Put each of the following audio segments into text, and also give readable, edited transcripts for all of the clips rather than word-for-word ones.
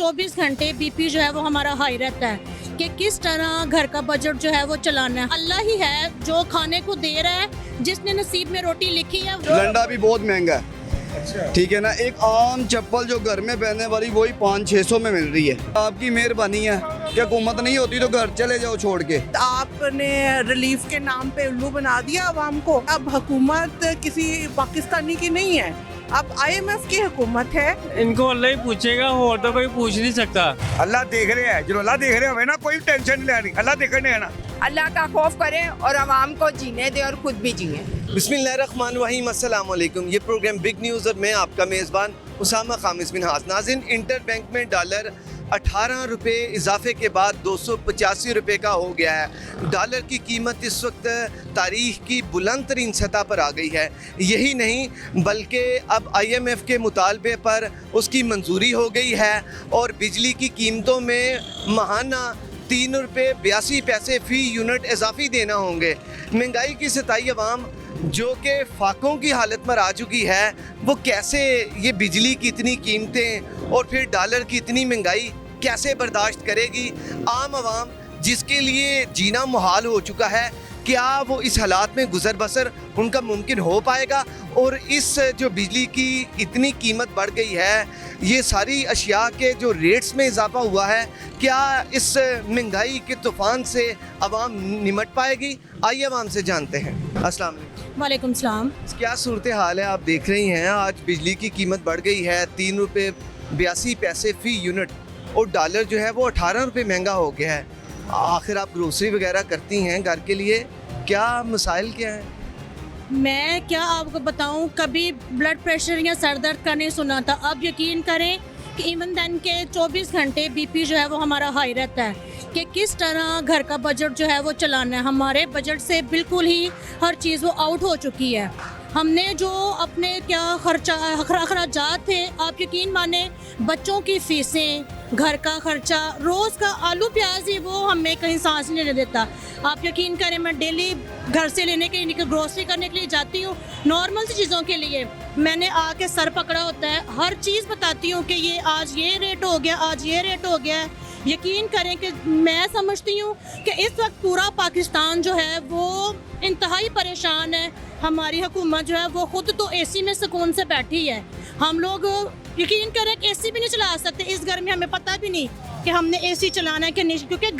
24 घंटे बीपी जो है वो हमारा हाई रहता है कि किस तरह घर का बजट जो है वो चलाना है। अल्लाह ही है जो खाने को दे रहा है, जिसने नसीब में रोटी लिखी है। लंडा भी बहुत महंगा है, ठीक है ना। एक आम चप्पल जो घर में पहनने वाली वही 500-600 में मिल रही है। आपकी मेहरबानी है कि हुकूमत नहीं होती तो घर चले जाओ छोड़ के। आपने रिलीफ के नाम पे उल्लू बना दिया आवाम को। अब हुकूमत किसी पाकिस्तानी की नहीं है, अब IMF की हुकूमत है। इनको अल्लाह ही पूछेगा और तो कोई पूछ नहीं सकता। अल्लाह देख रहे हैं, जो अल्लाह देख रहे हो ना, कोई टेंशन नहीं लेनी, अल्लाह देखने है ना। अल्लाह का खौफ करें और आवाम को जीने दें और खुद भी जिए। बिस्मिल्लाहिर्रहमानिर्रहीम, अस्सलाम वालेकुम। ये प्रोग्राम बिग न्यूज़ और मैं आपका मेज़बान उसामा खामिस बिन हास। नाज़रीन, इंटर बैंक में डॉलर 18 रुपये इजाफे के बाद 285 रुपये का हो गया है। डॉलर की कीमत इस वक्त तारीख की बुलंद तरीन सतह पर आ गई है। यही नहीं बल्कि अब IMF के मुतालबे पर उसकी मंजूरी हो गई है और बिजली की कीमतों में माहाना 3 रुपये 82 पैसे फ़ी यूनिट इजाफी देना होंगे। महंगाई की सताई अवाम जो कि फाकों की हालत में आ चुकी है, वो कैसे ये बिजली की इतनी कीमतें और फिर डॉलर की इतनी महंगाई कैसे बर्दाश्त करेगी। आम आवाम जिसके लिए जीना मुहाल हो चुका है, क्या वो इस हालात में गुजर बसर उनका मुमकिन हो पाएगा? और इस जो बिजली की इतनी कीमत बढ़ गई है, ये सारी अशिया के जो रेट्स में इजाफा हुआ है, क्या इस महंगाई के तूफ़ान से आवाम निमट पाएगी? आइए आवाम से जानते हैं। अस्सलाम वालेकुम। वालेकुम सलाम। क्या सूरत हाल है? आप देख रही हैं आज बिजली की कीमत बढ़ गई है 3 रुपये 82 पैसे फ़ी यूनिट और डॉलर जो है वो 18 रुपये महंगा हो गया है। आखिर आप ग्रोसरी वगैरह करती हैं घर के लिए, क्या मसाइल क्या हैं? मैं क्या आपको बताऊं, कभी ब्लड प्रेशर या सर दर्द का नहीं सुना था। अब यकीन करें कि इवन दिन के 24 घंटे बीपी जो है वो हमारा हाई रहता है कि किस तरह घर का बजट जो है वो चलाना है। हमारे बजट से बिल्कुल ही हर चीज़ वो आउट हो चुकी है। हमने जो अपने क्या खर्चात थे, आप यकीन माने बच्चों की फीसें, घर का खर्चा, रोज़ का आलू प्याज ही वो हमें कहीं सांस नहीं लेने देता। आप यकीन करें, मैं डेली घर से लेने के लिए ग्रोसरी करने के लिए जाती हूँ, नॉर्मल सी चीज़ों के लिए मैंने आके सर पकड़ा होता है। हर चीज़ बताती हूँ कि ये आज ये रेट हो गया, आज ये रेट हो गया है। यकीन करें कि मैं समझती हूँ कि इस वक्त पूरा पाकिस्तान जो है वो इंतहाई परेशान है। हमारी हुकूमत जो है वो खुद तो AC में सुकून से बैठी है। हम लोग यकीन करें कि AC भी नहीं चला सकते इस गर्मी, हमें पता भी नहीं कि हमने AC चलाना है कि नहीं, क्योंकि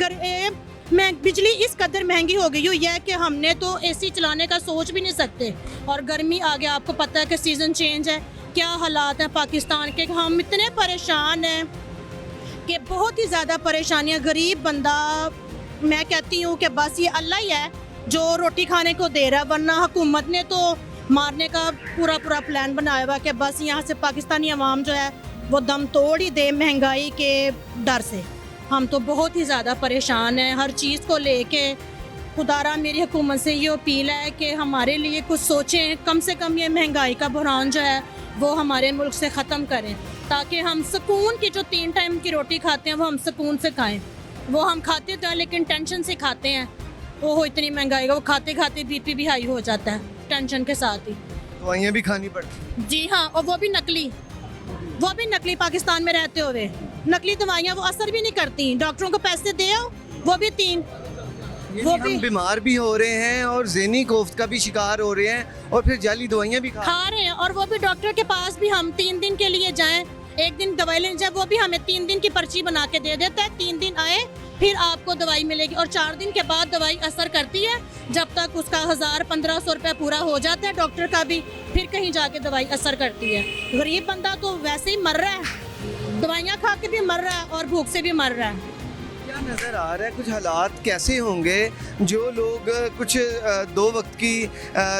बिजली इस कदर महंगी हो गई हुई है कि हमने तो AC चलाने का सोच भी नहीं सकते। और गर्मी आ गया, आपको पता है कि सीज़न चेंज है, क्या हालात हैं पाकिस्तान के। हम इतने परेशान हैं कि बहुत ही ज़्यादा परेशानियाँ। गरीब बंदा, मैं कहती हूँ कि बस ये अल्लाह ही है जो रोटी खाने को दे रहा है, वरना हुकूमत ने तो मारने का पूरा प्लान बनाया हुआ कि बस यहाँ से पाकिस्तानी अवाम जो है वो दम तोड़ ही दे महंगाई के डर से। हम तो बहुत ही ज़्यादा परेशान हैं हर चीज़ को लेके। खुदारा मेरी हुकूमत से ये अपील है कि हमारे लिए कुछ सोचें, कम से कम ये महंगाई का बहरान जो है वो हमारे मुल्क से ख़त्म करें, ताकि हम सुकून की जो 3 टाइम की रोटी खाते हैं वो हम सुकून से खाएं। वो हम खाते तो हैं लेकिन टेंशन से खाते हैं। वो इतनी महंगाई, वो खाते खाते BP भी हाई हो जाता है टेंशन के साथ ही। दवाइयाँ भी खानी पड़ती? जी हाँ, और वो भी नकली पाकिस्तान में रहते हुए नकली दवाइयाँ वो असर भी नहीं करती। डॉक्टरों को पैसे दे आओ, वो भी 3। वो हम बीमार भी हो रहे हैं और ज़हनी कोफ्त का भी शिकार हो रहे हैं और फिर जाली दवाइयाँ भी खा रहे हैं। और वो भी डॉक्टर के पास भी हम 3 दिन के लिए जाएं, 1 दिन दवाई लेने जाए, वो भी हमें 3 दिन की पर्ची बना के दे देता है। 3 दिन आए फिर आपको दवाई मिलेगी और 4 दिन के बाद दवाई असर करती है। जब तक उसका 1000-1500 रुपये पूरा हो जाता है डॉक्टर का भी, फिर कहीं जाके दवाई असर करती है। गरीब बंदा तो वैसे ही मर रहा है, दवाइयाँ खा के भी मर रहा है और भूख से भी मर रहा है। क्या नज़र आ रहा है कुछ हालात कैसे होंगे? जो लोग कुछ 2 वक्त की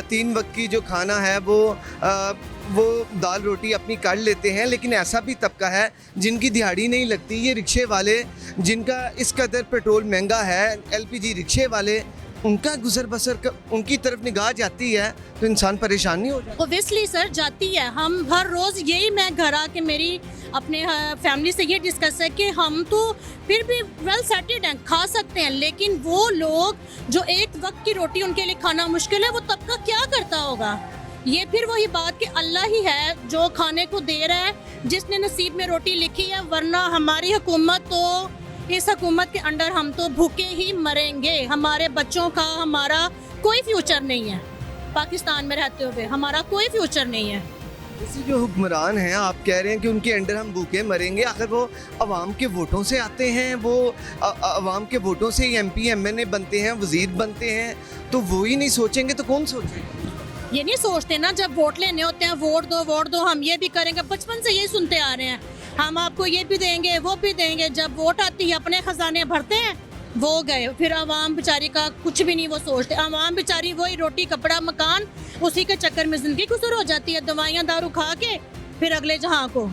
3 वक्त की जो खाना है वो दाल रोटी अपनी कर लेते हैं, लेकिन ऐसा भी तबका है जिनकी दिहाड़ी नहीं लगती। ये रिक्शे वाले जिनका इस कदर पेट्रोल महंगा है, LPG रिक्शे वाले, उनका गुजर बसर उनकी तरफ निगाह जाती है तो इंसान परेशान नहीं हो जाता? ओबियसली सर, जाती है। हम हर रोज़ यही, मैं घर आके मेरी अपने फैमिली से ये डिस्कस है कि हम तो फिर भी वेल सेटेड हैं, खा सकते हैं, लेकिन वो लोग जो 1 वक्त की रोटी उनके लिए खाना मुश्किल है, वो तबका क्या करता होगा? ये फिर वही बात कि अल्लाह ही है जो खाने को दे रहा है, जिसने नसीब में रोटी लिखी है, वरना हमारी हुकूमत तो इस हुकूमत के अंडर हम तो भूखे ही मरेंगे। हमारे बच्चों का हमारा कोई फ्यूचर नहीं है, पाकिस्तान में रहते हुए हमारा कोई फ्यूचर नहीं है। इसी जो हुक्मरान हैं आप कह रहे हैं कि उनके अंडर हम भूखे मरेंगे, आखिर वो अवाम के वोटों से आते हैं, वो अवाम के वोटों से MP MNA बनते हैं, वजीर बनते हैं, तो वो ही नहीं सोचेंगे तो कौन सोचेगा? ये नहीं सोचते ना, जब वोट लेने होते हैं वोट दो हम ये भी करेंगे, बचपन से यही सुनते आ रहे हैं, हम आपको ये भी देंगे वो भी देंगे। जब वोट आती है अपने खजाने भरते हैं, वो गए, फिर आवाम बेचारी का कुछ भी नहीं वो सोचते। आवाम बेचारी वही रोटी कपड़ा मकान, उसी के चक्कर में ज़िंदगी गुजर हो जाती है, दवाइयाँ दारू खा के फिर अगले जहाँ को।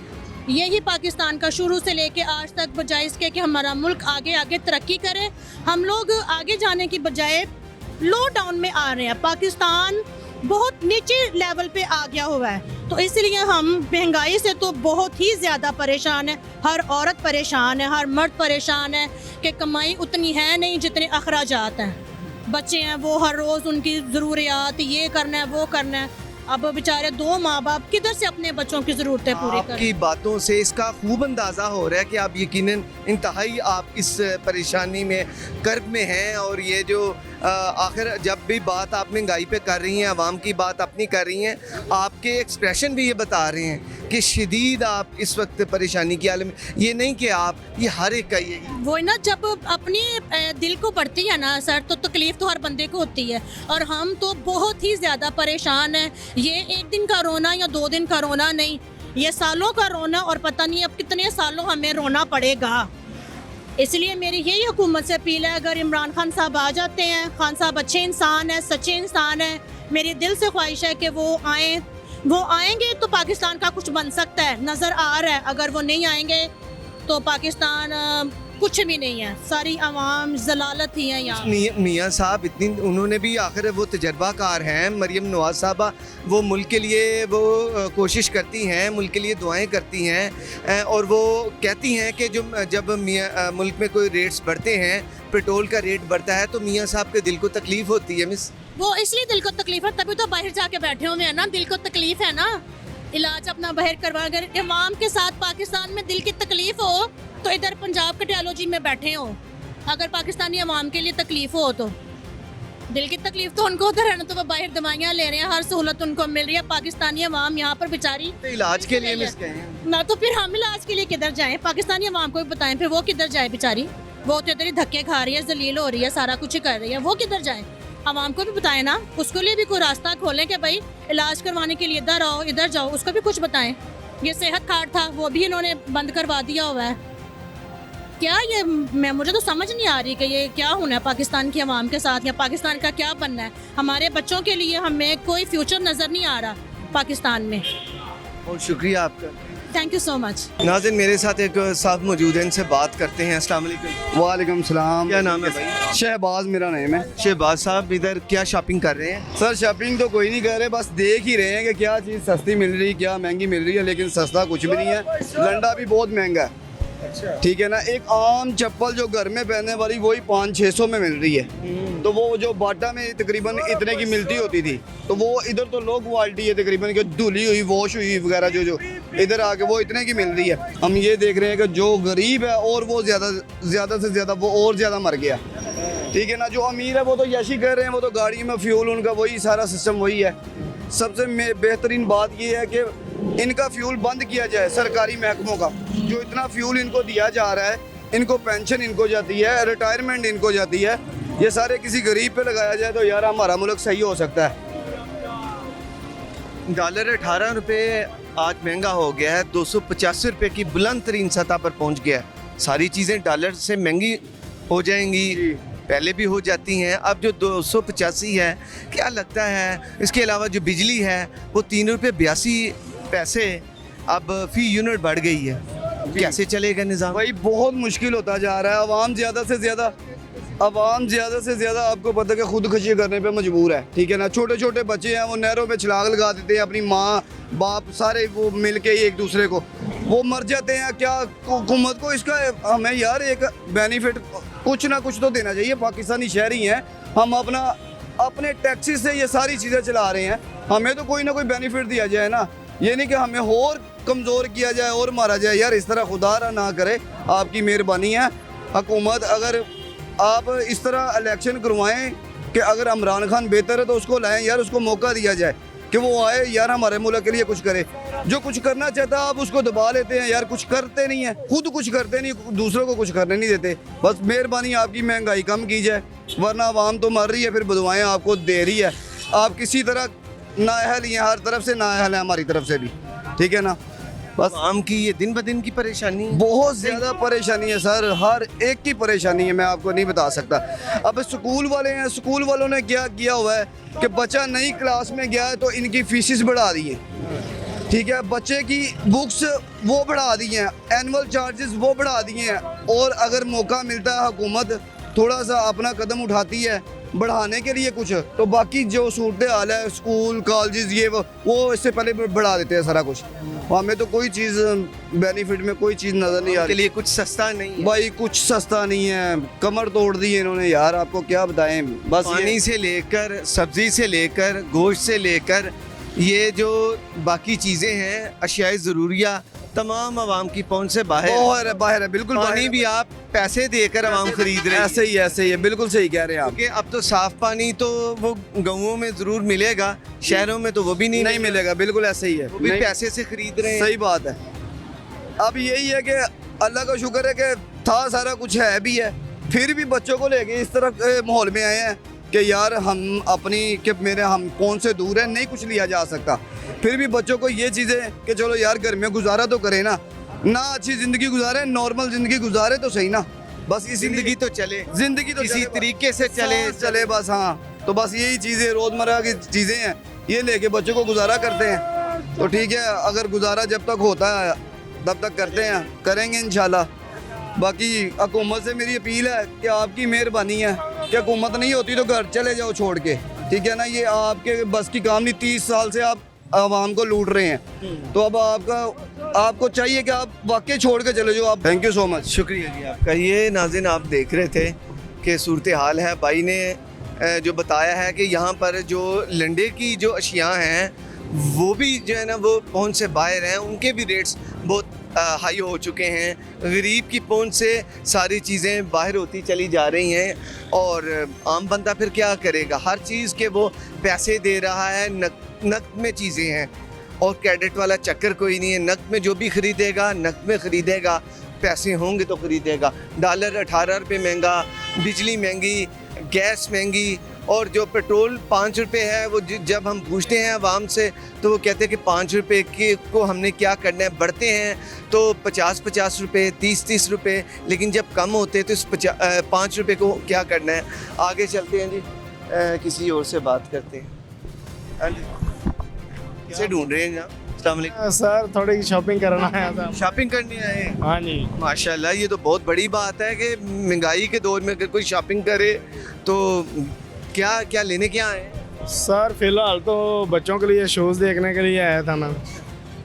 यही पाकिस्तान का शुरू से लेके आज तक, बजाय इसके कि हमारा मुल्क आगे आगे तरक्की करे, हम लोग आगे जाने की बजाय लो डाउन में आ रहे हैं। पाकिस्तान बहुत नीचे लेवल पे आ गया हुआ है, तो इसलिए हम महंगाई से तो बहुत ही ज़्यादा परेशान है। हर औरत परेशान है, हर मर्द परेशान है कि कमाई उतनी है नहीं जितने अखराजात हैं। बच्चे हैं वो हर रोज़ उनकी ज़रूरियात, ये करना है वो करना है। अब बेचारे दो माँ बाप किधर से अपने बच्चों की ज़रूरतें पूरी करें? आपकी बातों से इसका खूब अंदाज़ा हो रहा है कि आप यकीनन इंतहाई आप इस परेशानी में कर्ब में हैं। और ये जो आखिर जब भी बात आप महंगाई पे कर रही हैं, आवाम की बात अपनी कर रही हैं, आपके एक्सप्रेशन भी ये बता रहे हैं कि शदीद आप इस वक्त परेशानी की हालत में, ये नहीं कि आप, ये हर एक का यही। वो ना जब अपनी दिल को पड़ती है ना सर, तो तकलीफ़ तो हर बंदे को होती है, और हम तो बहुत ही ज़्यादा परेशान हैं। ये एक दिन का रोना या 2 दिन का रोना नहीं, ये सालों का रोना, और पता नहीं अब कितने सालों हमें रोना पड़ेगा। इसलिए मेरी यही हुकूमत से अपील है, अगर इमरान खान साहब आ जाते हैं, खान साहब अच्छे इंसान हैं, सच्चे इंसान हैं, मेरी दिल से ख्वाहिश है कि वो आएँ, वो आएंगे तो पाकिस्तान का कुछ बन सकता है, नज़र आ रहा है। अगर वो नहीं आएंगे तो पाकिस्तान कुछ भी नहीं है, सारी आवाम जलालत ही है यहाँ। मियाँ साहब इतनी, उन्होंने भी आखिर वो तजर्बाकार हैं, मरियम नवाज साहबा, वो मुल्क के लिए वो कोशिश करती हैं, मुल्क के लिए दुआएं करती हैं, और वो कहती हैं कि जब मुल्क में कोई रेट्स बढ़ते हैं, पेट्रोल का रेट बढ़ता है, तो मियाँ साहब के दिल को तकलीफ़ होती है। मिस, वो इसलिए दिल को तकलीफ है, तभी तो बाहर जाके बैठे हुए हैं ना, दिल को तकलीफ है ना, इलाज अपना बाहर करवा। अगर इमाम के साथ पाकिस्तान में दिल की तकलीफ हो तो इधर पंजाब कार्डियोलॉजी में बैठे हो। अगर पाकिस्तानी अवाम के लिए तकलीफ हो तो दिल की तकलीफ तो उनको उधर है ना, तो वो बाहर दवाइयाँ ले रहे हैं, हर सहूलत उनको मिल रही है। पाकिस्तानी अवाम यहाँ पर बेचारी तो इलाज के लिए मिस कहें ना, तो फिर हम इलाज के लिए किधर जाएं? पाकिस्तानी अवाम को भी बताएं, फिर वो किधर जाए बेचारी? वो तो इधर ही धक्के खा रही है, जलील हो रही है, सारा कुछ ही कर रही है, वो किधर जाए? आवाम को भी बताएं ना, उसके लिए भी कोई रास्ता खोलें कि भाई इलाज करवाने के लिए इधर आओ, इधर जाओ, उसको भी कुछ बताएं। ये सेहत कार्ड था, वो भी इन्होंने बंद करवा दिया हुआ है। क्या ये, मुझे तो समझ नहीं आ रही कि ये क्या होना है पाकिस्तान की आवाम के साथ, या पाकिस्तान का क्या बनना है। हमारे बच्चों के लिए हमें कोई फ्यूचर नज़र नहीं आ रहा पाकिस्तान में। बहुत शुक्रिया आपका, थैंक यू सो मच। नाज़रीन मेरे साथ एक साहब मौजूद हैं, इनसे बात करते हैं। अस्सलाम वालेकुम। वालेकुम सलाम। क्या नाम है भाई? शहबाज मेरा नेम है। शहबाज साहब इधर क्या शॉपिंग कर रहे हैं? सर शॉपिंग तो कोई नहीं कर रहे, बस देख ही रहे हैं कि क्या चीज़ सस्ती मिल रही, क्या महंगी मिल रही है, लेकिन सस्ता कुछ भी नहीं है। लंडा भी बहुत महंगा है, ठीक है ना। एक आम चप्पल जो घर में पहनने वाली वही 500-600 में मिल रही है, तो वो जो बाटा में तकरीबन इतने की मिलती होती थी, तो वो इधर तो लो क्वालिटी है तकरीबन, कि धुली हुई वॉश हुई वगैरह जो इधर आके वो इतने की मिल रही है। हम ये देख रहे हैं कि जो गरीब है और वो ज़्यादा से ज़्यादा वो और ज़्यादा मर गया, ठीक है ना। जो अमीर है वो तो यशी कर रहे हैं, वो तो गाड़ी में फ्यूल उनका वही सारा सिस्टम वही है। सबसे बेहतरीन बात ये है कि इनका फ्यूल बंद किया जाए, सरकारी महकमों का जो इतना फ्यूल इनको दिया जा रहा है, इनको पेंशन इनको जाती है, रिटायरमेंट इनको जाती है, ये सारे किसी गरीब पे लगाया जाए तो यार हमारा मुल्क सही हो सकता है। डॉलर 18 रुपये आज महंगा हो गया है, 285 रुपये की बुलंद तरीन सतह पर पहुंच गया है। सारी चीज़ें डॉलर से महंगी हो जाएंगी, पहले भी हो जाती हैं, अब जो 285 है, क्या लगता है इसके अलावा जो बिजली है वो 3 रुपये 82 पैसे अब फी यूनिट बढ़ गई है। कैसे चलेगा निज़ाम? भाई बहुत मुश्किल होता जा रहा है। आवाम ज़्यादा से ज़्यादा आपको पता है कि खुदकुशी करने पे मजबूर है, ठीक है ना। छोटे छोटे बच्चे हैं, वो नहरों में छलांग लगा देते हैं, अपनी माँ बाप सारे वो मिल के एक दूसरे को वो मर जाते हैं। क्या हुकूमत को इसका हमें यार एक बेनिफिट कुछ ना कुछ तो देना चाहिए। पाकिस्तानी शहरी हैं हम, अपने टैक्सी से ये सारी चीज़ें चला रहे हैं, हमें तो कोई ना कोई बेनिफिट दिया जाए ना, ये नहीं कि हमें और कमज़ोर किया जाए और मारा जाए। यार इस तरह खुदा ना करे, आपकी मेहरबानी है हुकूमत, अगर आप इस तरह इलेक्शन करवाएं कि अगर इमरान खान बेहतर है तो उसको लाएं यार, उसको मौका दिया जाए कि वो आए यार हमारे मुल्क के लिए कुछ करे। जो कुछ करना चाहता है आप उसको दबा लेते हैं यार, कुछ करते नहीं है, खुद कुछ करते नहीं, दूसरों को कुछ करने नहीं देते। बस मेहरबानी आपकी महंगाई कम की जाए, वरना आवाम तो मर रही है, फिर बदुआएं आपको दे रही है। आप किसी तरह नाअहल ही हैं, हर तरफ से नाअहल है हमारी तरफ से भी, ठीक है ना। बस आम की ये दिन ब दिन की परेशानी है। बहुत ज़्यादा परेशानी है सर, हर एक की परेशानी है, मैं आपको नहीं बता सकता। अब स्कूल वाले हैं, स्कूल वालों ने क्या किया हुआ है कि बच्चा नई क्लास में गया है तो इनकी फीसिस बढ़ा दी है, ठीक है, बच्चे की बुक्स वो बढ़ा दी हैं, एनुअल चार्जेस वो बढ़ा दिए हैं। और अगर मौका मिलता है हुकूमत थोड़ा सा अपना कदम उठाती है बढ़ाने के लिए कुछ, तो बाकी जो सूरत हाल है स्कूल कॉलेजेस ये वो इससे पहले बढ़ा देते हैं सारा कुछ। हमें तो कोई चीज़ बेनिफिट में कोई चीज़ नज़र नहीं आ के रही लिए कुछ सस्ता नहीं है। भाई, कुछ सस्ता नहीं है, कमर तोड़ दी है इन्होंने यार, आपको क्या बताएं। बस पानी से लेकर सब्जी से लेकर गोश्त से लेकर ये जो बाकी चीज़ें हैं अशियाए ज़रूरिया तमाम आवाम की पहुंच से बाहर बाहर है बिल्कुल। पानी भी आप पैसे देकर आवाम खरीद रहे हैं। ऐसे ही है, बिल्कुल सही कह रहे हैं आप। क्योंकि अब तो साफ पानी तो वो गाँवों में ज़रूर मिलेगा, शहरों में तो वो भी नहीं मिलेगा, बिल्कुल ऐसे ही है, वो भी पैसे से खरीद रहे हैं। सही बात है। अब यही है कि अल्लाह का शुक्र है कि था सारा कुछ है भी है, फिर भी बच्चों को लेके इस तरह के माहौल में आए हैं कि यार हम अपनी कि मेरे हम कौन से दूर है, नहीं कुछ लिया जा सकता। फिर भी बच्चों को ये चीज़ें कि चलो यार घर में गुजारा तो करें ना अच्छी ज़िंदगी गुजारे, नॉर्मल ज़िंदगी गुजारे तो सही ना, बस इसी ज़िंदगी तो चले, ज़िंदगी तो किसी चले, तरीके से चले बस। हाँ, तो बस यही चीज़ें रोज़मर्रा की चीज़ें हैं, ये लेके बच्चों को गुजारा करते हैं। तो ठीक है, अगर गुजारा जब तक होता है तब तक करते हैं, करेंगे इंशाल्लाह। बाकी हुकूमत से मेरी अपील है कि आपकी मेहरबानी है कि हुकूमत नहीं होती तो घर चले जाओ छोड़ के, ठीक है ना। ये आपके बस की काम नहीं, 30 साल से आप आवाम को लूट रहे हैं, तो अब आपको चाहिए कि आप वाकई छोड़ के चले जाओ आप। थैंक यू सो मच, शुक्रिया जी आपका। ये नाज़रीन आप देख रहे थे कि सूरत हाल है, भाई ने जो बताया है कि यहाँ पर जो लंडे की जो अशिया हैं वो भी जो है ना वो पहुँच से बाहर हैं, उनके भी रेट्स बहुत हाई हो चुके हैं। गरीब की पहुँच से सारी चीज़ें बाहर होती चली जा रही हैं और आम बंदा फिर क्या करेगा। हर चीज़ के वो पैसे दे रहा है, नकद में चीज़ें हैं और क्रेडिट वाला चक्कर कोई नहीं है। नकद में जो भी ख़रीदेगा नकद में ख़रीदेगा, पैसे होंगे तो ख़रीदेगा। डॉलर 18 रुपये महंगा, बिजली महंगी, गैस महंगी और जो पेट्रोल 5 रुपये है वो जब हम पूछते हैं आवाम से तो वो कहते हैं कि 5 रुपये के को हमने क्या करना है। बढ़ते हैं तो 50-50 रुपये, 30-30 रुपये, लेकिन जब कम होते हैं तो इस 5 रुपये को क्या करना है। आगे चलते हैं जी, किसी और से बात करते हैं। हाँ जी, किसे ढूंढ रहे हैं आप? अस्सलाम वालेकुम सर, थोड़ी शॉपिंग करना है था। शॉपिंग करने आए हैं? हाँ जी। माशाल्लाह, ये तो बहुत बड़ी बात है कि महंगाई के दौर में अगर कोई शॉपिंग करे तो क्या क्या लेने क्या आए? सर फिलहाल तो बच्चों के लिए शूज़ देखने के लिए आया था ना,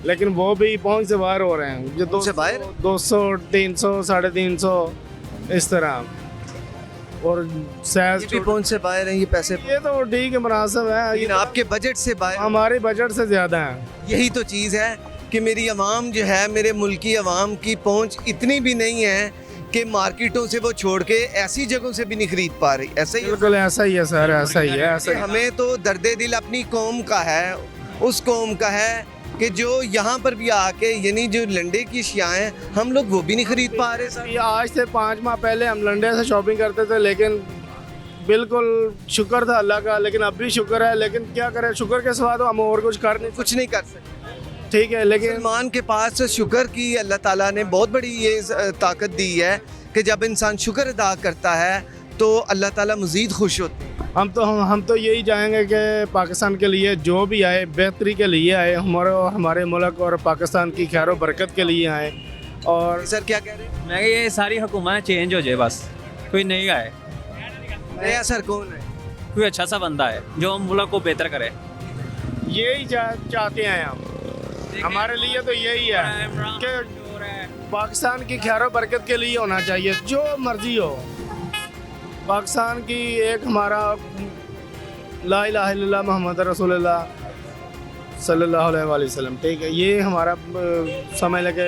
लेकिन वो भी पहुंच से बाहर हो रहे हैं। जो 200 बाहर 200, 300, 350 इस तरह, और साइज भी पहुंच से बाहर हैं ये पैसे। ये तो ठीक है, मुनासिब है, ये लेकिन आपके बजट से बाहर, हमारे बजट से ज़्यादा है। यही तो चीज़ है कि मेरी आवाम जो है, मेरे मुल्क की आवाम की पहुंच इतनी भी नहीं है कि मार्केटों से वो छोड़ के ऐसी जगहों से भी नहीं खरीद पा रही। ऐसा ही बिल्कुल ऐसा ही है सर, ऐसा ही है, ऐसा ही। हमें तो दर्द दिल अपनी कौम का है, उस कौम का है कि जो यहाँ पर भी आके यानी जो लंडे की अशियाँ हैं हम लोग वो भी नहीं खरीद पा रहे सर। ये आज से 5 माह पहले हम लंडे से शॉपिंग करते थे, लेकिन बिल्कुल शुक्र था अल्लाह का, लेकिन अब भी शुक्र है, लेकिन क्या करें, शुक्र के सिवा तो हम और कुछ कुछ नहीं कर सकते। ठीक है, लेकिन मुसलमान के पास शुक्र की अल्लाह ताला ने बहुत बड़ी ये ताकत दी है कि जब इंसान शुक्र अदा करता है तो अल्लाह ताला मज़ीद खुश होते हैं। हम तो यही चाहेंगे कि पाकिस्तान के लिए जो भी आए बेहतरी के लिए आए, हमारे मुल्क और पाकिस्तान की खैर बरकत के लिए आए। और सर क्या कह रहे हैं? मैं ये सारी हुकूमत चेंज हो जाए, बस कोई नहीं आए, नया सर कौन है? कोई अच्छा सा बंदा है जो मुल्क को बेहतर करे। यही चाहते हैं हम, हमारे लिए तो यही है कि पाकिस्तान की खैर बरकत के लिए होना चाहिए, जो मर्जी हो। पाकिस्तान की एक हमारा ला इलाहा इल्लल्लाह मोहम्मद रसूलुल्लाह सल्लल्लाहु अलैहि वसल्लम, ठीक है। ये हमारा समझ लगे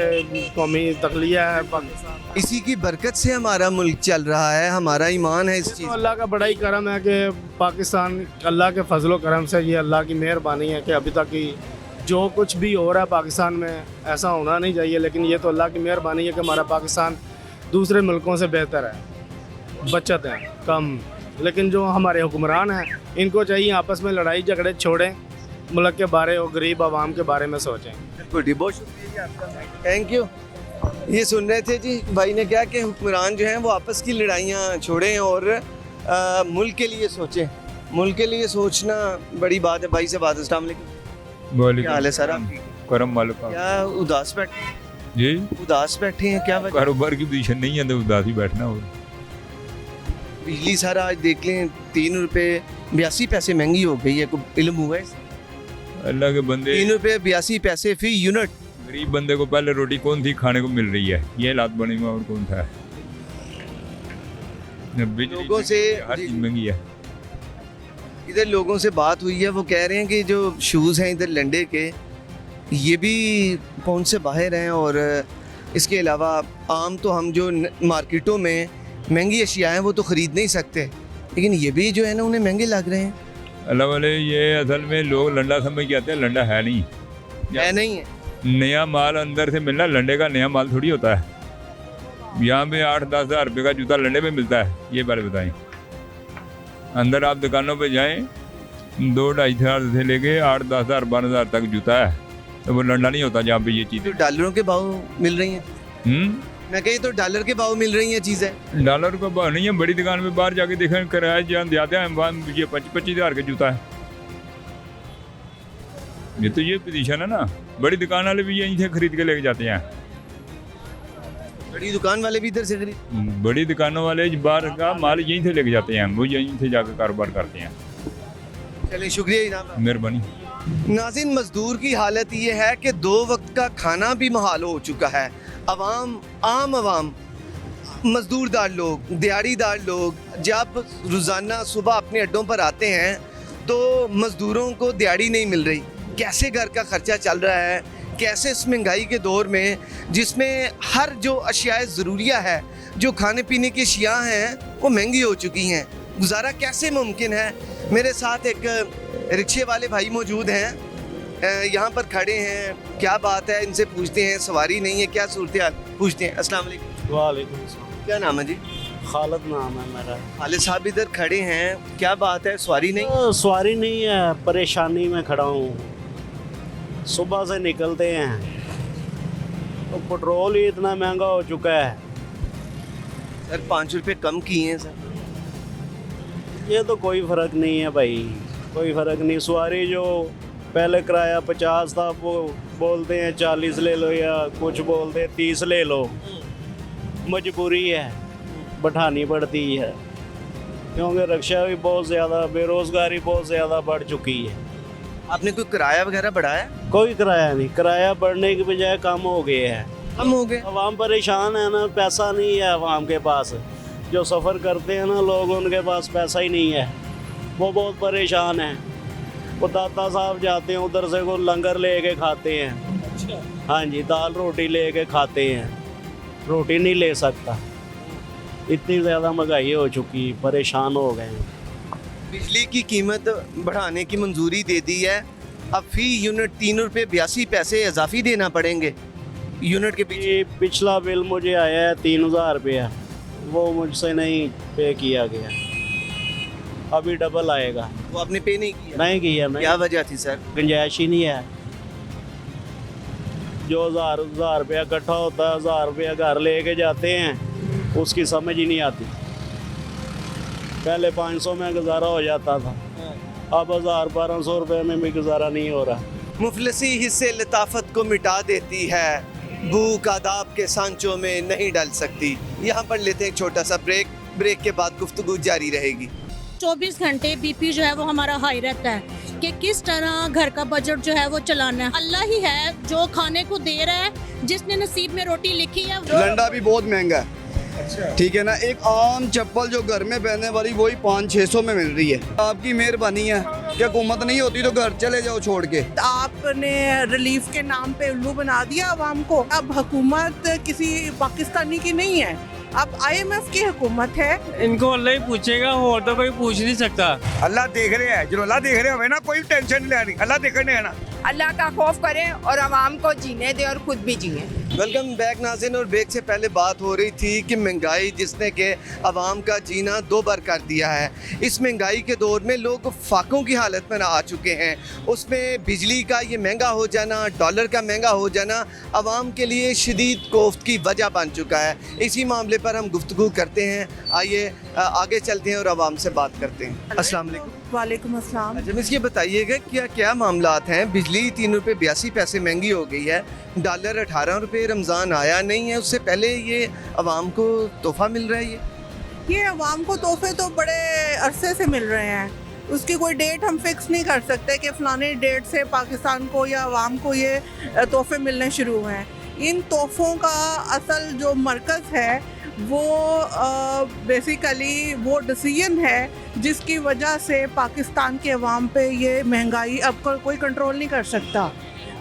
कौमी तकलिया है पाकिस्तान। इसी की बरकत से हमारा मुल्क चल रहा है, हमारा ईमान है इस तो चीज़। अल्लाह का बड़ा ही करम है कि पाकिस्तान, अल्लाह के फजलो करम से, ये अल्लाह की मेहरबानी है कि अभी तक की जो कुछ भी हो रहा है पाकिस्तान में ऐसा होना नहीं चाहिए, लेकिन ये तो अल्लाह की मेहरबानी है कि हमारा पाकिस्तान दूसरे मुल्कों से बेहतर है, बचत है कम। लेकिन जो हमारे हुक्मरान हैं इनको चाहिए आपस में लड़ाई झगड़े छोड़ें, मुल्क के बारे और गरीब आवाम के बारे में सोचें। बहुत शुक्रिया जी आपका, थैंक यू। ये सुन रहे थे जी भाई ने क्या कि हुक्मरान जो हैं वो आपस की लड़ाइयाँ छोड़ें और मुल्क के लिए सोचें। मुल्क के लिए सोचना बड़ी बात है। भाई से बात। अस्सलाम वालेकुम, क्या हाल है सर? करम मालिक का। क्या उदास बैठे हैं? जी, उदास बैठे हैं, क्या वजह? कारोबार की पोजीशन नहीं है तो उदास ही बैठना हो। बिजली सर आज देख लें 3 रुपये 82 पैसे महंगी हो गई है, कोई इल्म हुआ है? अल्लाह के बंदे, 3 रुपये 82 पैसे फी यूनिट। गरीब बंदे को पहले रोटी कौन सी खाने को मिल रही है, ये हालात बने हुए और कौन सा है। लोगों से हर चीज महंगी है। इधर लोगों से बात हुई है, वो कह रहे हैं कि जो शूज़ हैं इधर लंडे के ये भी पाउंड से बाहर हैं, और इसके अलावा आम तो हम जो मार्केटों में महंगी अशिया हैं वो तो ख़रीद नहीं सकते, लेकिन ये भी जो है ना उन्हें महंगे लग रहे हैं। अल्लाह वाले, ये असल में लोग लंडा समझ के आते हैं, लंडा है नहीं, है नहीं है। नया माल अंदर से मिलना, लंडे का नया माल थोड़ी होता है। यहाँ पे 8-10 हज़ार रुपये का जूता लंडे में मिलता है, ये बारे बताएं। अंदर आप दुकानों पे जाएं, 2-2.5 हज़ार से लेके 8-10 हज़ार 12 हज़ार तक जूता है, तो वो लंडा नहीं होता जहाँ पे ये चीज़ें। तो डॉलरों के भाव मिल रही हैं? मैं कही तो डॉलर के भाव मिल रही हैं चीज़ें। डॉलर का भाव नहीं है, बड़ी दुकान में बाहर जाके देखें, किराया जहाँ ज़्यादा है वहाँ ये 25 हज़ार का जूता है। ये तो ये पोजीशन है ना, बड़ी दुकान वाले भी यहीं से खरीद के लेके जाते हैं। बड़ी दुकान वाले भी इधर से खरीद, बड़ी दुकानों वाले बाहर का माल यहीं से लेके जाते हैं, वो यहीं से जाकर कारोबार करते हैं। चलिए शुक्रिया जनाब, मेहरबानी। नाज़रीन, मजदूर की हालत ये है कि 2 वक्त का खाना भी मुहाल हो चुका है। आम आवाम, मजदूरदार लोग, दिहाड़ीदार लोग जब रोज़ाना सुबह अपने अड्डों पर आते हैं तो मजदूरों को दिहाड़ी नहीं मिल रही। कैसे घर का खर्चा चल रहा है, कैसे इस महंगाई के दौर में जिसमें हर जो अशियाए ज़रूरिया है, जो खाने पीने की अशिया हैं वो महंगी हो चुकी हैं, गुजारा कैसे मुमकिन है। मेरे साथ एक रिक्शे वाले भाई मौजूद हैं, यहाँ पर खड़े हैं, क्या बात है इनसे पूछते हैं। सवारी नहीं है, क्या सूरत हाल, पूछते हैं। अस्सलाम वालेकुम। वालेकुम सलाम। क्या नाम है जी? खालिद नाम है मेरा। खालिद साहब इधर खड़े हैं, क्या बात है, सवारी नहीं? सवारी नहीं है, परेशानी में खड़ा हूँ। सुबह से निकलते हैं तो पेट्रोल ही इतना महंगा हो चुका है। सर 5 रुपये कम किए हैं सर। ये तो कोई फ़र्क नहीं है भाई, कोई फ़र्क नहीं। सवारी जो पहले किराया 50 था, वो बोलते हैं 40 ले लो, या कुछ बोलते हैं 30 ले लो। मजबूरी है, बैठानी पड़ती है, क्योंकि रिक्शा भी बहुत ज़्यादा, बेरोज़गारी बहुत ज़्यादा बढ़ चुकी है। आपने कोई किराया वगैरह बढ़ाया? कोई किराया नहीं, किराया बढ़ने की बजाय कम हो गया है। कम हो गए? अवाम परेशान है ना, पैसा नहीं है अवाम के पास। जो सफ़र करते हैं ना लोग, उनके पास पैसा ही नहीं है, वो बहुत परेशान हैं। वो दाता साहब जाते हैं उधर से, वो लंगर ले के खाते हैं। अच्छा। हाँ जी, दाल रोटी ले के खाते हैं, रोटी नहीं ले सकता। इतनी ज़्यादा महंगाई हो चुकी, परेशान हो गए हैं। बिजली की कीमत बढ़ाने की मंजूरी दे दी है, अब फी यूनिट 3 रुपये 82 पैसे इजाफी देना पड़ेंगे यूनिट के पीछे। पिछला बिल मुझे आया है 3000 रुपया, वो मुझसे नहीं पे किया गया, अभी डबल आएगा। वो आपने पे नहीं किया? नहीं किया मैं। क्या वजह थी सर? गुंजाइश ही नहीं है। जो 1000 रुपया इकट्ठा होता है, 1000 रुपया घर लेके जाते हैं, उसकी समझ ही नहीं आती। पहले 500 में गुजारा हो जाता था, अब 1000-1200 रुपये में भी गुजारा नहीं हो रहा। मुफलसी हिस्से लताफत को मिटा देती है, भूख आदाब के सांचों में नहीं डल सकती। यहाँ पर लेते हैं एक छोटा सा ब्रेक के बाद गुफ्तगू जारी रहेगी। 24 घंटे बीपी जो है वो हमारा हाई रहता है कि किस तरह घर का बजट जो है वो चलाना है। अल्लाह ही है जो खाने को दे रहा है, जिसने नसीब में रोटी लिखी है। लंडा भी बहुत महंगा है, ठीक है ना। एक आम चप्पल जो घर में पहनने वाली वही 500-600 में मिल रही है। आपकी मेहरबानी है कि हुकूमत नहीं होती तो घर चले जाओ छोड़ के। आपने रिलीफ के नाम पे उल्लू बना दिया आवाम को। अब हुकूमत किसी पाकिस्तानी की नहीं है, अब IMF की हुकूमत है। इनको अल्लाह ही पूछेगा, और तो कोई पूछ नहीं सकता। अल्लाह देख रहे हैं, जो अल्लाह देख रहे हो ना, कोई टेंशन नहीं लेनी, अल्लाह देखने है ना। अल्लाह का खौफ करें और आवाम को जीने दें और खुद भी जिए। वेलकम बैक नाज़रीन। और ब्रेक से पहले बात हो रही थी कि महंगाई जिसने के आवाम का जीना दो बार कर दिया है। इस महंगाई के दौर में लोग फाकों की हालत में आ चुके हैं। उसमें बिजली का ये महंगा हो जाना, डॉलर का महंगा हो जाना आवाम के लिए शदीद कोफ्त की वजह बन चुका है। इसी मामले पर हम गुफ्तगू करते हैं। आइए आगे चलते हैं और आवाम से बात करते हैं। अस्सलाम वालेकुम। वालेकुम अस्सलाम। अच्छा मिस, ये बताइएगा क्या क्या मामलात हैं। बिजली 3 रुपये 82 पैसे महंगी हो गई है, डॉलर 18 रुपये, रमज़ान आया नहीं है, उससे पहले ये आवाम को तोहफा मिल रहा है। ये आवाम को तोहफे तो बड़े अरसे से मिल रहे हैं, उसकी कोई डेट हम फिक्स नहीं कर सकते कि फ़लाने डेट से पाकिस्तान को या आवाम को ये तोहफे मिलने शुरू हुए हैं। इन तोहफ़ों का असल जो मरकज़ है वो बेसिकली वो डिसीजन है जिसकी वजह से पाकिस्तान के अवाम पे ये महंगाई अब कोई कंट्रोल नहीं कर सकता।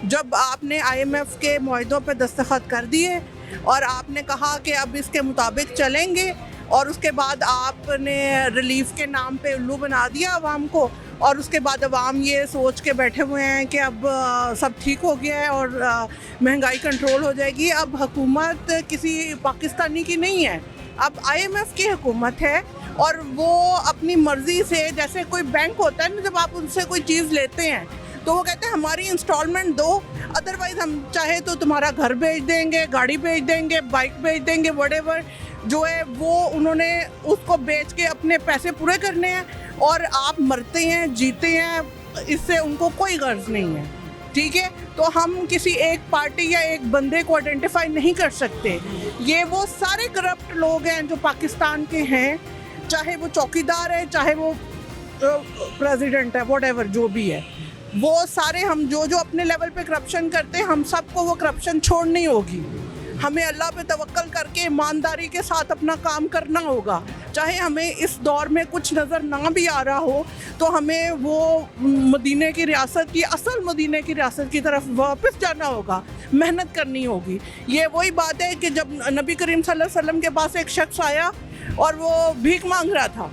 जब आपने IMF के मुआहदों पे दस्तखत कर दिए और आपने कहा कि अब इसके मुताबिक चलेंगे, और उसके बाद आपने रिलीफ के नाम पे उल्लू बना दिया आवाम को, और उसके बाद अवाम ये सोच के बैठे हुए हैं कि अब सब ठीक हो गया है और महंगाई कंट्रोल हो जाएगी। अब हुकूमत किसी पाकिस्तानी की नहीं है, अब IMF की हुकूमत है, और वो अपनी मर्ज़ी से, जैसे कोई बैंक होता है ना, जब आप उनसे कोई चीज़ लेते हैं तो वो कहते हैं हमारी इंस्टॉलमेंट दो, अदरवाइज़ हम चाहे तो तुम्हारा घर बेच देंगे, गाड़ी बेच देंगे, बाइक बेच देंगे, व्हाटएवर जो है वो उन्होंने उसको बेच के अपने पैसे पूरे करने हैं, और आप मरते हैं जीते हैं, इससे उनको कोई गर्ज नहीं है। ठीक है, तो हम किसी एक पार्टी या एक बंदे को आइडेंटिफाई नहीं कर सकते। ये वो सारे करप्ट लोग हैं जो पाकिस्तान के हैं, चाहे वो चौकीदार है, चाहे वो प्रेसिडेंट है, व्हाटएवर जो भी है, वो सारे हम जो अपने लेवल पे करप्शन करते हैं, हम सबको वो करप्शन छोड़नी होगी। हमें अल्लाह पे तवक्कल करके ईमानदारी के साथ अपना काम करना होगा। चाहे हमें इस दौर में कुछ नज़र ना भी आ रहा हो तो हमें वो मदीने की रियासत की, असल मदीने की रियासत की तरफ वापस जाना होगा, मेहनत करनी होगी। ये वही बात है कि जब नबी करीम सल्लल्लाहु अलैहि वसल्लम के पास एक शख्स आया और वो भीख मांग रहा था,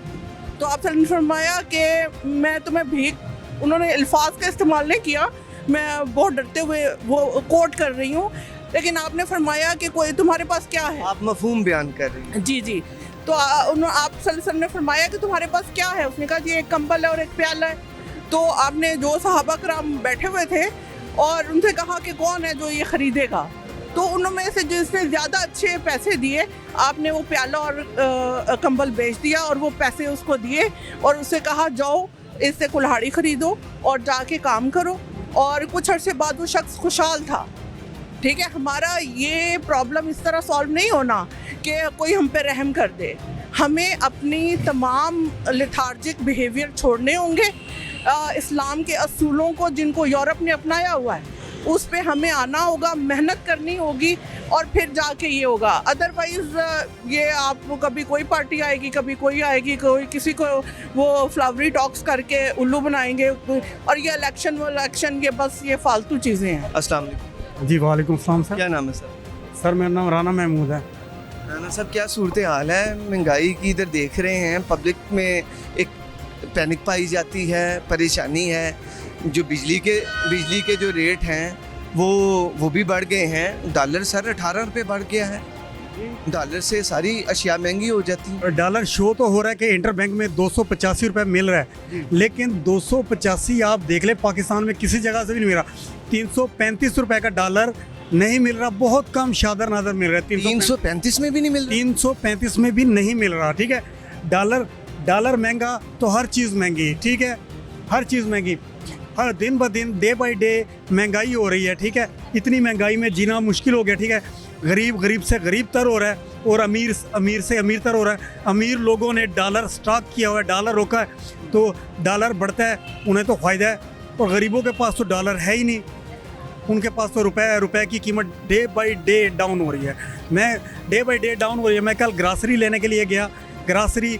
तो आप सल्लल्लाहु अलैहि वसल्लम ने फरमाया कि मैं तुम्हें भीख, उन्होंने अल्फाज का इस्तेमाल नहीं किया, मैं बहुत डरते हुए वो कोट कर रही हूँ, लेकिन आपने फरमाया कि कोई तुम्हारे पास क्या है। आप मफहूम बयान कर रही हैं। जी जी, तो आप सल्लल्लाहु अलैहि वसल्लम ने फरमाया कि तुम्हारे पास क्या है। उसने कहा जी एक कंबल है और एक प्याला है। तो आपने जो सहाबा कराम बैठे हुए थे और उनसे कहा कि कौन है जो ये ख़रीदेगा, तो उनमें से जिसने ज़्यादा अच्छे पैसे दिए आपने वो प्याला और कंबल बेच दिया और वो पैसे उसको दिए और उससे कहा जाओ इससे कुल्हाड़ी ख़रीदो और जाके काम करो। और कुछ अर्से बाद वो शख्स खुशहाल था। ठीक है, हमारा ये प्रॉब्लम इस तरह सॉल्व नहीं होना कि कोई हम पे रहम कर दे। हमें अपनी तमाम लेथार्जिक बिहेवियर छोड़ने होंगे। इस्लाम के असूलों को जिनको यूरोप ने अपनाया हुआ है उस पे हमें आना होगा, मेहनत करनी होगी और फिर जाके ये होगा। अदरवाइज़ ये आप कभी कोई पार्टी आएगी, कभी कोई आएगी, कोई किसी को वो फ्लावरी टॉक्स करके उल्लू बनाएंगे, और ये इलेक्शन ये बस ये फालतू चीज़ें हैं। अस्सलाम वालेकुम। जी वालेकुम सलाम सर। क्या नाम है सर? सर मेरा नाम राना महमूद है। राना साहब, क्या सूरत हाल है? महंगाई की इधर देख रहे हैं, पब्लिक में एक पैनिक पाई जाती है, परेशानी है। जो बिजली के जो रेट हैं वो भी बढ़ गए हैं। डॉलर सर 18 रुपये बढ़ गया है। डॉलर से सारी अशिया महंगी हो जाती है। डॉलर शो तो हो रहा है कि इंटर बैंक में 285 रुपये मिल रहा है, लेकिन 285 आप देख ले पाकिस्तान में किसी जगह से भी नहीं मिल रहा। 335 रुपये का डॉलर नहीं मिल रहा, बहुत कम शादर नादर मिल रहा है। 335 में भी नहीं मिल रहा। 335 में भी नहीं मिल रहा। ठीक है, डॉलर महंगा तो हर चीज़ महंगी। ठीक है, हर चीज़ महंगी, हर दिन ब दिन डे बाई डे महंगाई हो रही है। ठीक है, इतनी महंगाई में जीना मुश्किल हो गया। ठीक है, गरीब से गरीब तर हो रहा है और अमीर से अमीर तर हो रहा है। अमीर लोगों ने डॉलर स्टॉक किया हुआ है, डॉलर रोका है तो डॉलर बढ़ता है, उन्हें तो फ़ायदा है, और गरीबों के पास तो डॉलर है ही नहीं। उनके पास तो रुपए की कीमत डे बाय डे डाउन हो रही है। मैं डे बाय डे डाउन हो रही है। मैं कल ग्रासरी लेने के लिए गया, ग्रासरी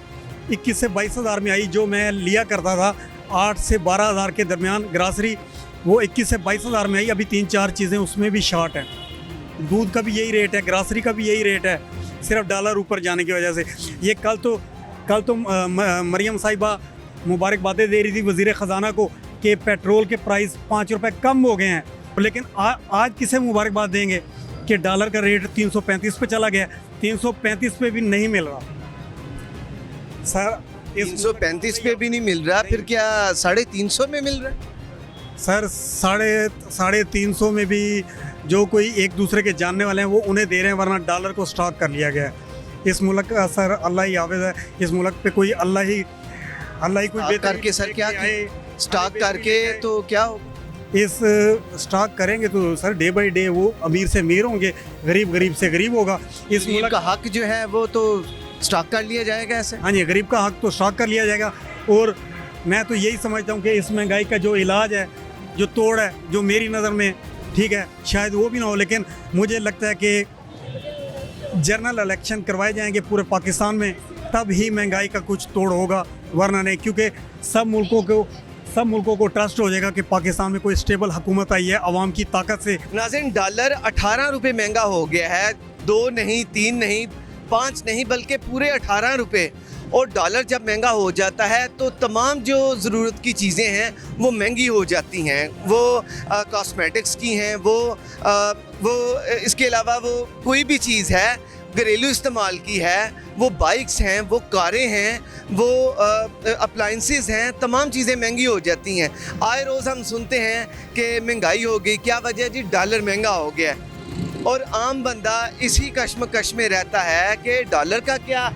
21 से 22 हज़ार में आई। जो मैं लिया करता था 8 से 12 हज़ार के दरमियान ग्रासरी, वो 21 से 22 हज़ार में आई। अभी 3-4 चीज़ें उसमें भी शॉर्ट हैं। दूध का भी यही रेट है, ग्रासरी का भी यही रेट है, सिर्फ डॉलर ऊपर जाने की वजह से। ये कल तो मरियम साहिबा मुबारकबादें दे रही थी वज़ीर ख़जाना को कि पेट्रोल के प्राइस 5 रुपए कम हो गए हैं, लेकिन आज किसे मुबारकबाद देंगे कि डॉलर का रेट 335 पे चला गया। 335 पे भी नहीं मिल रहा सर। 335 पे भी नहीं मिल रहा, फिर क्या 350 में मिल रहा है? सर 350 में भी जो कोई एक दूसरे के जानने वाले हैं वो उन्हें दे रहे हैं, वरना डॉलर को स्टॉक कर लिया गया है। इस मुल्क का सर अल्लाह ही हाफ़िज़ है। इस मुल्क पे कोई अल्लाह ही कोई बेहतर करके सर क्या स्टॉक करके तो क्या हो? इस स्टॉक करेंगे तो सर डे बाय डे वो अमीर से अमीर होंगे, गरीब से गरीब होगा। इस मुल्क का हक जो है वो तो स्टॉक कर लिया जाएगा ऐसे। हाँ जी, गरीब का हक तो स्टॉक कर लिया जाएगा। और मैं तो यही समझता हूँ कि इस महंगाई का जो इलाज है, जो तोड़ है, जो मेरी नज़र में ठीक है, शायद वो भी ना हो, लेकिन मुझे लगता है कि जनरल इलेक्शन करवाए जाएंगे पूरे पाकिस्तान में, तब ही महंगाई का कुछ तोड़ होगा, वरना नहीं। क्योंकि सब मुल्कों को ट्रस्ट हो जाएगा कि पाकिस्तान में कोई स्टेबल हुकूमत आई है अवाम की ताकत से। नाज़रीन, डॉलर 18 रुपये महंगा हो गया है। 2 नहीं, 3 नहीं, 5 नहीं, बल्कि पूरे 18 रुपये। और डॉलर जब महंगा हो जाता है तो तमाम जो ज़रूरत की चीज़ें हैं वो महंगी हो जाती हैं। वो कॉस्मेटिक्स की हैं, वो इसके अलावा वो कोई भी चीज़ है घरेलू इस्तेमाल की है, वो बाइक्स हैं, वो कारें हैं, वो अप्लाइंसेस हैं, तमाम चीज़ें महंगी हो जाती हैं। आए रोज़ हम सुनते हैं कि महंगाई हो गई। क्या वजह जी? डॉलर महंगा हो गया है। और आम बंदा इसी कश्मकश में रहता है कि डॉलर का क्या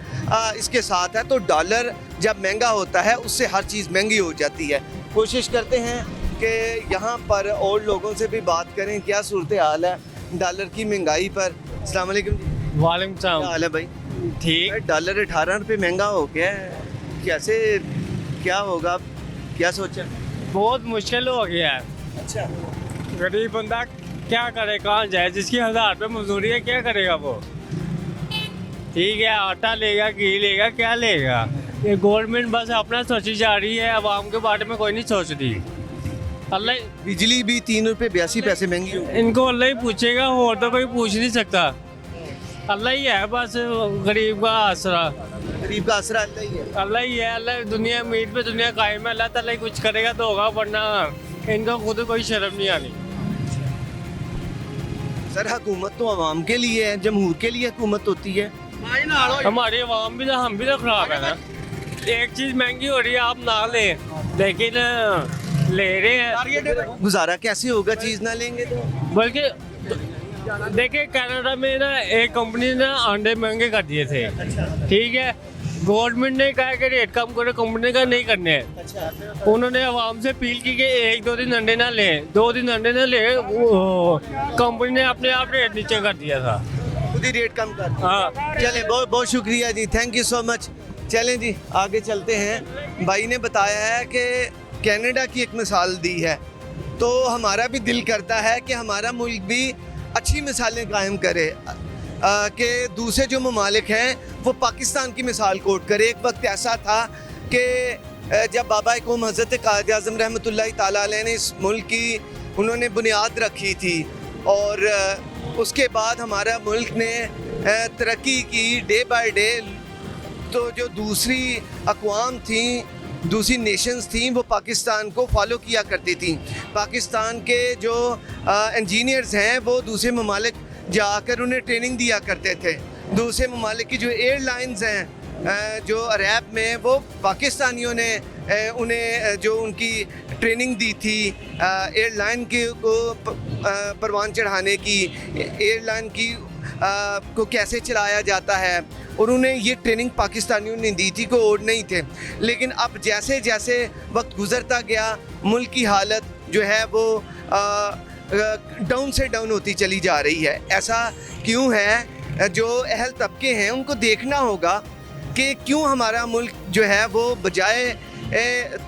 इसके साथ है। तो डॉलर जब महंगा होता है उससे हर चीज़ महंगी हो जाती है। कोशिश करते हैं कि यहाँ पर और लोगों से भी बात करें, क्या सूरत हाल है डॉलर की महंगाई पर। अस्सलाम वालेकुम जी। वालेकुम सलाम। क्या हाल है भाई? ठीक। डॉलर 18 रुपये महंगा हो गया है, कैसे क्या होगा, क्या सोचा? बहुत मुश्किल हो गया है। अच्छा, गरीब बंदा क्या करे, कहाँ जाए? जिसकी 1000 रुपये मजदूरी है क्या करेगा वो? ठीक है, आटा लेगा, घी लेगा, क्या लेगा? ये गवर्नमेंट बस अपना सोची जा रही है, आवाम के बारे में कोई नहीं सोच रही। अल्लाह, बिजली भी 3 रुपये 82 पैसे महंगी हो। इनको अल्लाह ही पूछेगा, और तो कोई पूछ नहीं सकता। अल्लाह ही है बस गरीब का आसरा। गरीब का आसरा अल्लाह ही है। अल्लाह ही है। अल्लाह दुनिया उम्मीद पे दुनिया कायम है। अल्लाह ताला ही कुछ करेगा तो होगा, वरना इनको खुद कोई शर्म नहीं आनी। सर, हुकूमत तो आवाम के लिए है, जमहूर के लिए हुकूमत होती है। हमारी आवाम भी तो, हम भी तो खराब है ना। एक चीज़ महंगी हो रही है, आप ना लें, लेकिन ले रहे हैं। गुजारा कैसे होगा चीज़ ना लेंगे तो? बल्कि देखिए, कनाडा में ना एक कंपनी ने अंडे महंगे कर दिए थे। ठीक है, गवर्नमेंट ने कहा कि रेट कम करो, कंपनी का नहीं करने हैं। उन्होंने आवाम से अपील की कि 1-2 दिन अंडे ना लें, 2 दिन अंडे ना लें। कंपनी ने अपने आप रेट नीचे कर दिया था, खुद ही रेट कम कर दिया। हाँ। चलें, बहुत बहुत शुक्रिया जी, थैंक यू सो मच। चलें जी, आगे चलते हैं। भाई ने बताया है कि कनाडा की एक मिसाल दी है, तो हमारा भी दिल करता है कि हमारा मुल्क भी अच्छी मिसालें कायम करे, कि दूसरे जो ममालिक हैं वो पाकिस्तान की मिसाल कोट करे। एक वक्त ऐसा था कि जब बाबा कौम हज़रत कायद आज़म रहमतुल्लाह ताला अलैह ने इस मुल्क की उन्होंने बुनियाद रखी थी, और उसके बाद हमारा मुल्क ने तरक्की की डे बाय डे। तो जो दूसरी अक़वाम थी, दूसरी नेशंस थी, वो पाकिस्तान को फॉलो किया करती थी। पाकिस्तान के जो इंजीनियर्स हैं वो दूसरे ममालिक जाकर उन्हें ट्रेनिंग दिया करते थे। दूसरे ममालिक की जो एयरलाइंस हैं जो अरब में, वो पाकिस्तानियों ने उन्हें जो उनकी ट्रेनिंग दी थी एयरलाइन के को परवान चढ़ाने की, एयरलाइन की को कैसे चलाया जाता है, और उन्हें ये ट्रेनिंग पाकिस्तानियों ने दी थी, कोई और नहीं थे। लेकिन अब जैसे जैसे वक्त गुज़रता गया, मुल्क की हालत जो है वो डाउन से डाउन होती चली जा रही है। ऐसा क्यों है? जो अहल तबके हैं उनको देखना होगा कि क्यों हमारा मुल्क जो है वो बजाय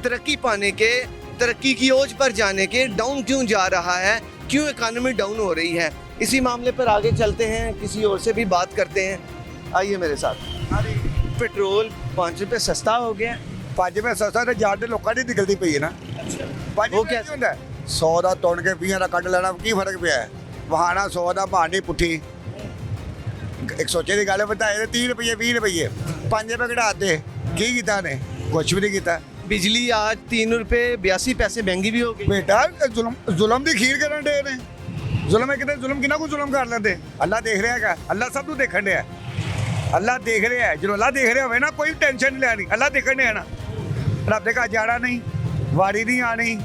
तरक्की पाने के, तरक्की की ओज पर जाने के, डाउन क्यों जा रहा है। क्यों इकानमी डाउन हो रही है। इसी मामले पर आगे चलते हैं, किसी और से भी बात करते हैं। आइए मेरे साथ। पेट्रोल 5 रुपये सस्ता हो गया। 5 ਰੁਪਏ ਸਸਤਾ ਤੇ ਜਾਨ ਦੇ ਲੋਕਾਂ ਦੀ ਨਿਕਲਦੀ ਪਈ ਹੈ ਨਾ। ਉਹ ਕਿਆ ਹੁੰਦਾ 100 ਦਾ ਤੋੜ ਕੇ 20 ਦਾ ਕੱਢ ਲੈਣਾ, ਕੀ ਫਰਕ ਪਿਆ ਹੈ? ਵਹਾਣਾ 100 ਦਾ ਬਹਾਨੀ ਪੁੱਠੀ। ਇੱਕ ਸੋਚੇ ਦੀ ਗੱਲ ਵਧਾਏ ਤੇ 30 ਰੁਪਏ 20 ਰੁਪਏ 5 ਰੁਪਏ ਘਟਾਤੇ, ਕੀ ਕੀਤਾ ਨੇ? ਕੁਛ ਵੀ ਨਹੀਂ ਕੀਤਾ। बिजली आज 3 रुपये 82 पैसे महंगी भी हो गई। ਬੇਟਾ ਜ਼ੁਲਮ ਦੀ ਖੀਰ ਕਰਨ ਦੇ ਨੇ। ਜ਼ੁਲਮ ਹੈ ਕਿਤੇ ਜ਼ੁਲਮ ਕਿੰਨਾ ਕੁ ਜ਼ੁਲਮ ਕਰ ਲੈਂਦੇ। ਅੱਲਾ ਦੇਖ ਰਿਹਾ ਹੈਗਾ, ਅੱਲਾ ਸਭ ਨੂੰ ਦੇਖਣ ਡਿਆ। ਅੱਲਾ ਦੇਖ ਰਿਹਾ ਹੈ, ਜਦੋਂ ਅੱਲਾ ਦੇਖ ਰਿਹਾ ਹੋਵੇ ਨਾ ਕੋਈ ਟੈਨਸ਼ਨ ਨਹੀਂ ਲੈਣੀ। ਅੱਲਾ ਦੇਖਣ ਡਿਆ ਨਾ। ਰੱਬ ਦੇ ਘਰ ਜਾਣਾ ਨਹੀਂ, ਵਾਰੀ ਨਹੀਂ ਆਣੀ,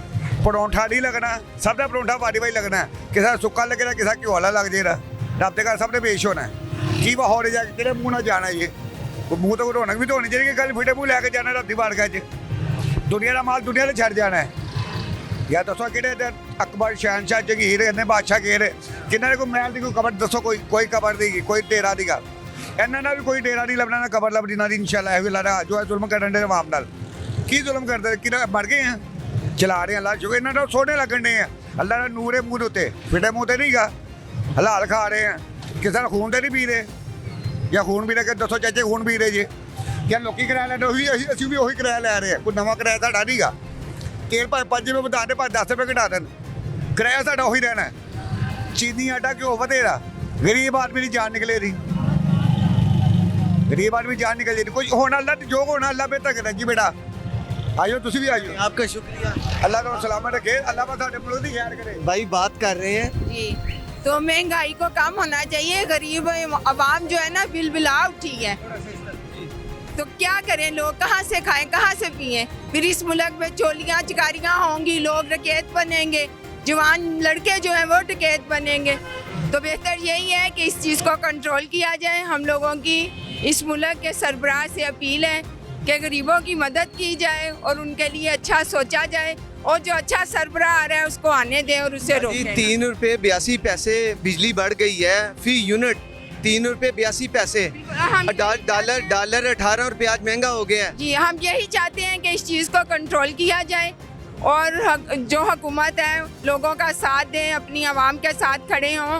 ਪਰੌਂਠਾ ਨਹੀਂ ਲੱਗਣਾ, ਸਭ ਦਾ ਪਰੌਂਠਾ ਵਾਰੀ ਵਾਰੀ ਲੱਗਣਾ। ਕਿਸੇ ਦਾ ਸੁੱਕਾ ਲੱਗੇਗਾ, ਕਿਸੇ ਦਾ ਘਿਓ ਵਾਲਾ ਲੱਗ ਜਾਏਗਾ। ਰੱਬ ਦੇ ਘਰ ਸਭ ਨੇ ਪੇਸ਼ ਹੋਣਾ। ਕੀ ਹੋ ਜਾ ਕੇ ਕਿਹੜੇ ਮੂੰਹ ਨਾਲ ਜਾਣਾ ਜੀ? ਮੂੰਹ ਤੋਂ ਰੌਣਕ ਵੀ ਤਾਂ ਹੋਣੀ ਚਾਹੀਦੀ ਕਿ ਕੱਲ ਫਿੱਟੇ ਮੂੰਹ ਲੈ ਕੇ ਜਾਣਾ ਰੱਬੀ ਬਾਰਗਾਹ 'ਚ। ਦੁਨੀਆ ਦਾ ਮਾਲ ਦੁਨੀਆ 'ਤੇ ਛੱਡ ਜਾਣਾ ਹੈ। ਜਾਂ ਦੱਸੋ ਕਿਹੜੇ ਅਕਬਰ ਸ਼ਹਿਨਸ਼ਾਹ ਜਗੀਰ ਇੰਨੇ ਬਾਦਸ਼ਾਹ ਕਿਹੜੇ ਕਿੰਨਾਂ ਨੇ ਕੋਈ ਮਹਿਲ ਦੀ ਕੋਈ ਕਬਰ ਦੱਸੋ? ਕੋਈ ਕਬਰ ਦੀ, ਕੋਈ ਡੇਰਾ ਦੀ ਗੱਲ। ਇਹਨਾਂ ਨਾਲ ਵੀ ਕੋਈ ਡੇਰਾ ਨਹੀਂ ਲੱਭਣਾ, ਨਾ ਕਬਰ ਲੱਭਣੀ ਨਾ ਦੀ। ਇਨਸ਼ਾਅੱਲਾ ਇਹ ਵੀ ਲਾ ਜੋ ਜ਼ੁਲਮ ਕਰਨ ਦੇ ਆਵਾਮ ਨਾਲ। ਕੀ ਜ਼ੁਲਮ ਕਰਦੇ? ਕਿਹੜਾ ਮਰ ਗਏ ਆ? ਚਲਾ ਰਹੇ ਅੱਲਾ ਜੋ ਇਹਨਾਂ ਨਾਲ ਸੋਹਣੇ ਲੱਗਣ ਦੇ ਆ। ਅੱਲਾ ਦਾ ਨੂਰ ਹੈ ਮੂੰਹ ਦੇ ਉੱਤੇ, ਫਿੱਟੇ ਮੂੰਹ ਤੇ ਨਹੀਂ ਗਾ। ਹਲਾਲ ਖਾ ਰਹੇ ਆ, ਕਿਸੇ ਦਾ ਖੂਨ ਤੇ ਨਹੀਂ ਪੀ ਰਹੇ। ਜਾਂ ਖੂਨ ਪੀ ਰਹੇ ਕਿ ਦੱਸੋ ਚਾਚੇ ਖੂਨ ਪੀ ਰਹੇ ਜੀ? ਜਾਂ ਲੋਕੀ ਕਿਰਾਇਆ ਲੈਂਦੇ ਉਹੀ ਅਸੀਂ ਵੀ ਉਹੀ ਕਿਰਾਇਆ ਲੈ ਰਹੇ ਆ। ਕੋਈ ਨਵਾਂ ਕਿਰਾਇਆ ਸਾਡਾ ਨਹੀਂ ਗਾ। ਤੇਲ ਭਾਵੇਂ 5 ਰੁਪਏ ਵਧਾ ਦੇ, ਭਾਵੇਂ 10 ਰੁਪਏ ਘਟਾ ਦੇਣ, ਕਿਰਾਇਆ ਸਾਡਾ ਉਹੀ ਰਹਿਣਾ। ਚੀਨੀ ਆਟਾ ਘਿਓ ਵਧੇਰਾ, ਗਰੀਬ ਆਦਮੀ ਦੀ ਜਾਨ ਨਿਕਲੇ ਦੀ। गरीब आदमी जान निकल जाती। कुछ होना अल्लाह जो होना अल्लाह बेहतर करे जी। बेटा आइयो, तुसी भी आइयो। आपका शुक्रिया। अल्लाह तो सलामत रखे, अल्लाह पाक साडे मुल्क दी खैर करे। भाई बात कर रहे हैं जी, तो महंगाई को कम होना चाहिए। गरीब आवाम जो है ना बिलबिला उठी है, तो क्या करें? लोग कहाँ से खाएं, कहाँ से पिएं? फिर इस मुल्क में चोलियाँ चिकारियाँ होंगी, लोग डकैत बनेंगे, जवान लड़के जो हैं वो डकैत बनेंगे। तो बेहतर यही है कि इस चीज़ को कंट्रोल किया जाए। हम लोगों की इस मुल्क के सरबराह से अपील है कि गरीबों की मदद की जाए और उनके लिए अच्छा सोचा जाए, और जो अच्छा सरबराह आ रहा है उसको आने दें और उसे रोकें। 3 रुपये 82 पैसे बिजली बढ़ गई है फी यूनिट। 3 रुपये 82 पैसे। डॉलर 18 रुपये आज महंगा हो गया है। जी, हम यही चाहते हैं कि इस चीज़ को कंट्रोल किया जाए और जो हुकूमत है लोगों का साथ दें, अपनी आवाम के साथ खड़े हों,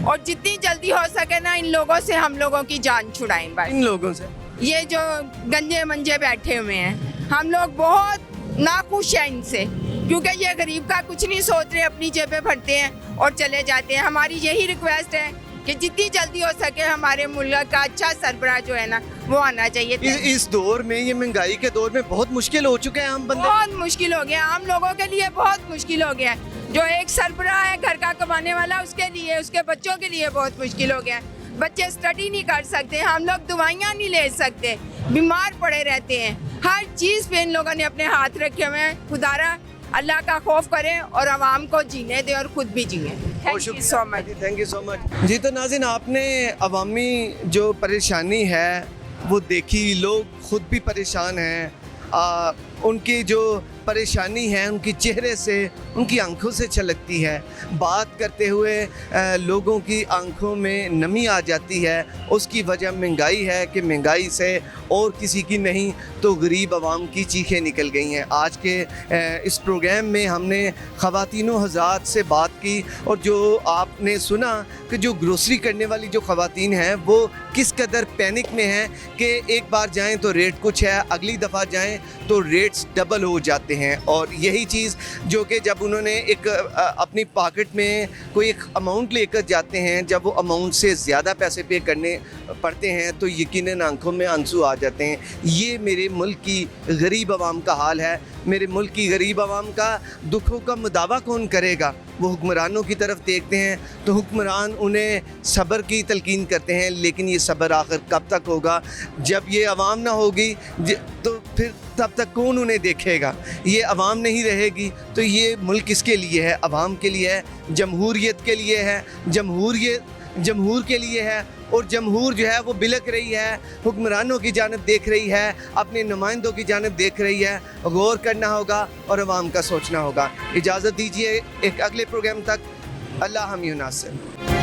और जितनी जल्दी हो सके ना इन लोगों से हम लोगों की जान छुड़ाएं। भाई इन लोगों से, ये जो गंजे मंजे बैठे हुए हैं, हम लोग बहुत नाखुश हैं इनसे, क्योंकि ये गरीब का कुछ नहीं सोच रहे, अपनी जेबें भरते हैं और चले जाते हैं। हमारी यही रिक्वेस्ट है कि जितनी जल्दी हो सके हमारे मुल्क का अच्छा सरबराह जो है ना वो आना चाहिए। इस दौर में, ये महंगाई के दौर में बहुत मुश्किल हो चुका है। हम बंदे बहुत मुश्किल हो गया, आम लोगों के लिए बहुत मुश्किल हो गया है। जो एक सरबराह है घर का कमाने वाला, उसके लिए, उसके बच्चों के लिए बहुत मुश्किल हो गया है। बच्चे स्टडी नहीं कर सकते, हम लोग दवाइयाँ नहीं ले सकते, बीमार पड़े रहते हैं। हर चीज़ पे इन लोगों ने अपने हाथ रखे हुए हैं। खुदारा अल्लाह का खौफ करें और आवाम को जीने दें और ख़ुद भी जिए। Thank you so much. Thank you so much जी। तो नाज़रीन, आपने अवामी जो परेशानी है वो देखी। लोग खुद भी परेशान हैं। उनकी जो परेशानी है उनकी चेहरे से, उनकी आंखों से छलकती है। बात करते हुए लोगों की आंखों में नमी आ जाती है। उसकी वजह महंगाई है कि महंगाई से और किसी की नहीं तो गरीब आवाम की चीखें निकल गई हैं। आज के इस प्रोग्राम में हमने ख़वातीनों हज़रात से बात की, और जो आपने सुना कि जो ग्रोसरी करने वाली जो ख़वातीन हैं वो किस कदर पैनिक में हैं कि एक बार जाएं तो रेट कुछ है, अगली दफ़ा जाएं तो रेट्स डबल हो जाते हैं। और यही चीज़ जो कि जब उन्होंने एक अपनी पॉकेट में कोई एक अमाउंट लेकर जाते हैं, जब वो अमाउंट से ज़्यादा पैसे पे करने पड़ते हैं तो यकीनन आंखों में आंसू आ जाते हैं। ये मेरे मुल्क की गरीब आवाम का हाल है। मेरे मुल्क की गरीब आवाम का दुखों का मुदावा कौन करेगा? वो हुक्मरानों की तरफ देखते हैं तो हुक्मरान उन्हें सब्र की तलकीन करते हैं, लेकिन ये सब्र आखिर कब तक होगा? जब ये आवाम ना होगी तो फिर तब तक कौन उन्हें देखेगा? ये आवाम नहीं रहेगी तो ये मुल्क किसके लिए है? आवाम के लिए है, जमहूरियत के लिए है, जमहूर के लिए है। और जमहूर जो है वो बिलक रही है, हुक्मरानों की जानिब देख रही है, अपने नुमाइंदों की जानिब देख रही है। गौर करना होगा और आवाम का सोचना होगा। इजाज़त दीजिए एक अगले प्रोग्राम तक। अल्लाह हम नासिर।